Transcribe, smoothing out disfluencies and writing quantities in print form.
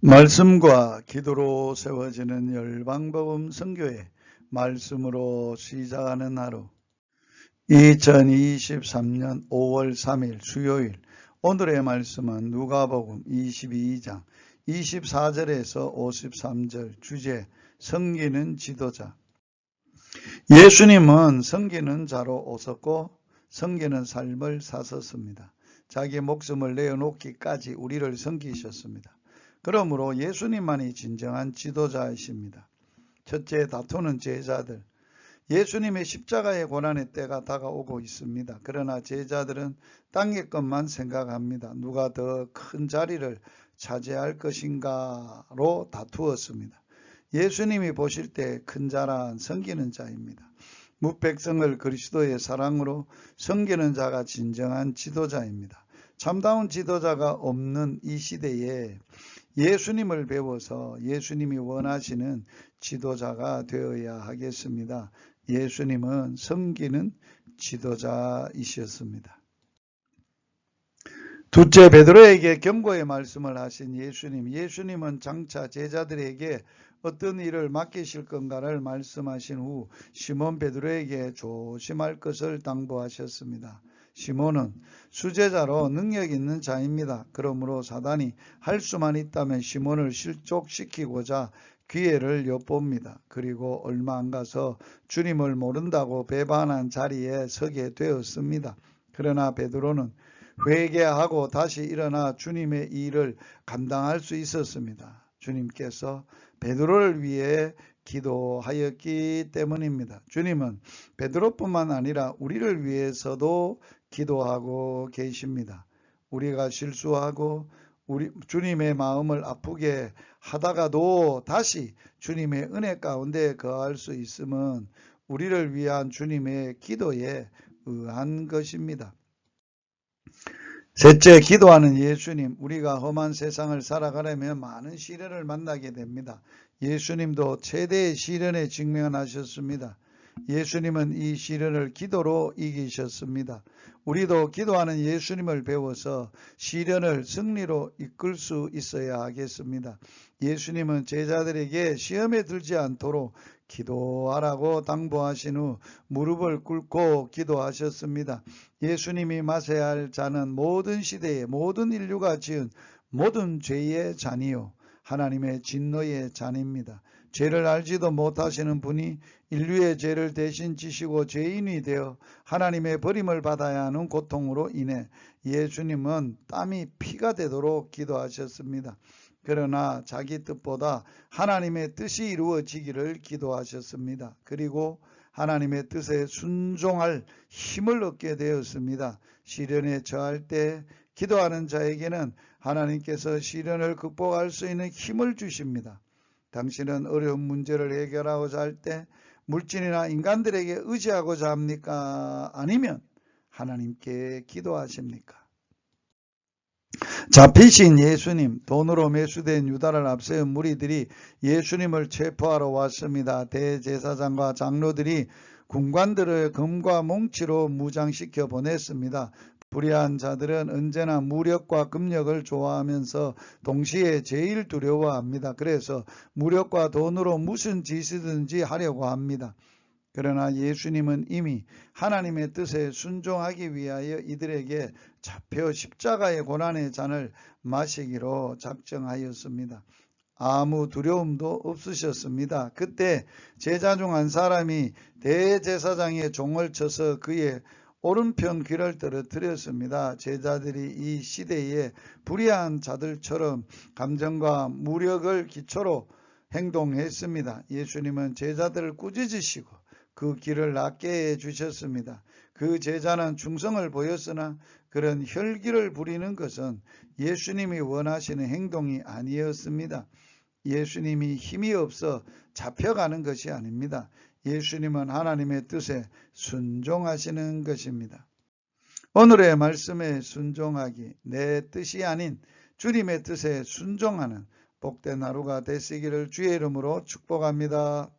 말씀과 기도로 세워지는 열방복음 선교회 말씀으로 시작하는 하루 2023년 5월 3일 수요일 오늘의 말씀은 누가복음 22장 24절에서 53절 주제 섬기는 지도자. 예수님은 섬기는 자로 오셨고 섬기는 삶을 사셨습니다. 자기 목숨을 내어놓기까지 우리를 섬기셨습니다. 그러므로 예수님만이 진정한 지도자이십니다. 첫째, 다투는 제자들. 예수님의 십자가의 고난의 때가 다가오고 있습니다. 그러나 제자들은 땅의 것만 생각합니다. 누가 더 큰 자리를 차지할 것인가로 다투었습니다. 예수님이 보실 때 큰 자란 섬기는 자입니다. 무백성을 그리스도의 사랑으로 섬기는 자가 진정한 지도자입니다. 참다운 지도자가 없는 이 시대에 예수님을 배워서 예수님이 원하시는 지도자가 되어야 하겠습니다. 예수님은 섬기는 지도자이셨습니다. 둘째, 베드로에게 경고의 말씀을 하신 예수님은 장차 제자들에게 어떤 일을 맡기실 건가를 말씀하신 후 시몬 베드로에게 조심할 것을 당부하셨습니다. 시몬은 수제자로 능력 있는 자입니다. 그러므로 사단이 할 수만 있다면 시몬을 실족시키고자 기회를 엿봅니다. 그리고 얼마 안 가서 주님을 모른다고 배반한 자리에 서게 되었습니다. 그러나 베드로는 회개하고 다시 일어나 주님의 일을 감당할 수 있었습니다. 주님께서 베드로를 위해 기도하였기 때문입니다. 주님은 베드로뿐만 아니라 우리를 위해서도 기도하고 계십니다. 우리가 실수하고 주님의 마음을 아프게 하다가도 다시 주님의 은혜 가운데 거할 수 있음은 우리를 위한 주님의 기도에 의한 것입니다. 셋째, 기도하는 예수님. 우리가 험한 세상을 살아가려면 많은 시련을 만나게 됩니다. 예수님도 최대의 시련에 직면하셨습니다. 예수님은 이 시련을 기도로 이기셨습니다. 우리도 기도하는 예수님을 배워서 시련을 승리로 이끌 수 있어야 하겠습니다. 예수님은 제자들에게 시험에 들지 않도록 기도하라고 당부하신 후 무릎을 꿇고 기도하셨습니다. 예수님이 마셔야 할 잔은 모든 시대의 모든 인류가 지은 모든 죄의 잔이요 하나님의 진노의 잔입니다. 죄를 알지도 못하시는 분이 인류의 죄를 대신 지시고 죄인이 되어 하나님의 버림을 받아야 하는 고통으로 인해 예수님은 땀이 피가 되도록 기도하셨습니다. 그러나 자기 뜻보다 하나님의 뜻이 이루어지기를 기도하셨습니다. 그리고 하나님의 뜻에 순종할 힘을 얻게 되었습니다. 시련에 처할 때 기도하는 자에게는 하나님께서 시련을 극복할 수 있는 힘을 주십니다. 당신은 어려운 문제를 해결하고자 할 때 물질이나 인간들에게 의지하고자 합니까? 아니면 하나님께 기도하십니까? 잡히신 예수님, 돈으로 매수된 유다를 앞세운 무리들이 예수님을 체포하러 왔습니다. 대제사장과 장로들이 군관들을 금과 몽치로 무장시켜 보냈습니다. 불의한 자들은 언제나 무력과 금력을 좋아하면서 동시에 제일 두려워합니다. 그래서 무력과 돈으로 무슨 짓이든지 하려고 합니다. 그러나 예수님은 이미 하나님의 뜻에 순종하기 위하여 이들에게 잡혀 십자가의 고난의 잔을 마시기로 작정하였습니다. 아무 두려움도 없으셨습니다. 그때 제자 중 한 사람이 대제사장의 종을 쳐서 그의 오른편 귀를 떨어뜨렸습니다. 제자들이 이 시대에 불의한 자들처럼 감정과 무력을 기초로 행동했습니다. 예수님은 제자들을 꾸짖으시고 그 길을 낫게 해주셨습니다. 그 제자는 충성을 보였으나 그런 혈기를 부리는 것은 예수님이 원하시는 행동이 아니었습니다. 예수님이 힘이 없어 잡혀가는 것이 아닙니다. 예수님은 하나님의 뜻에 순종하시는 것입니다. 오늘의 말씀에 순종하기, 내 뜻이 아닌 주님의 뜻에 순종하는 복된 하루가 되시기를 주의 이름으로 축복합니다.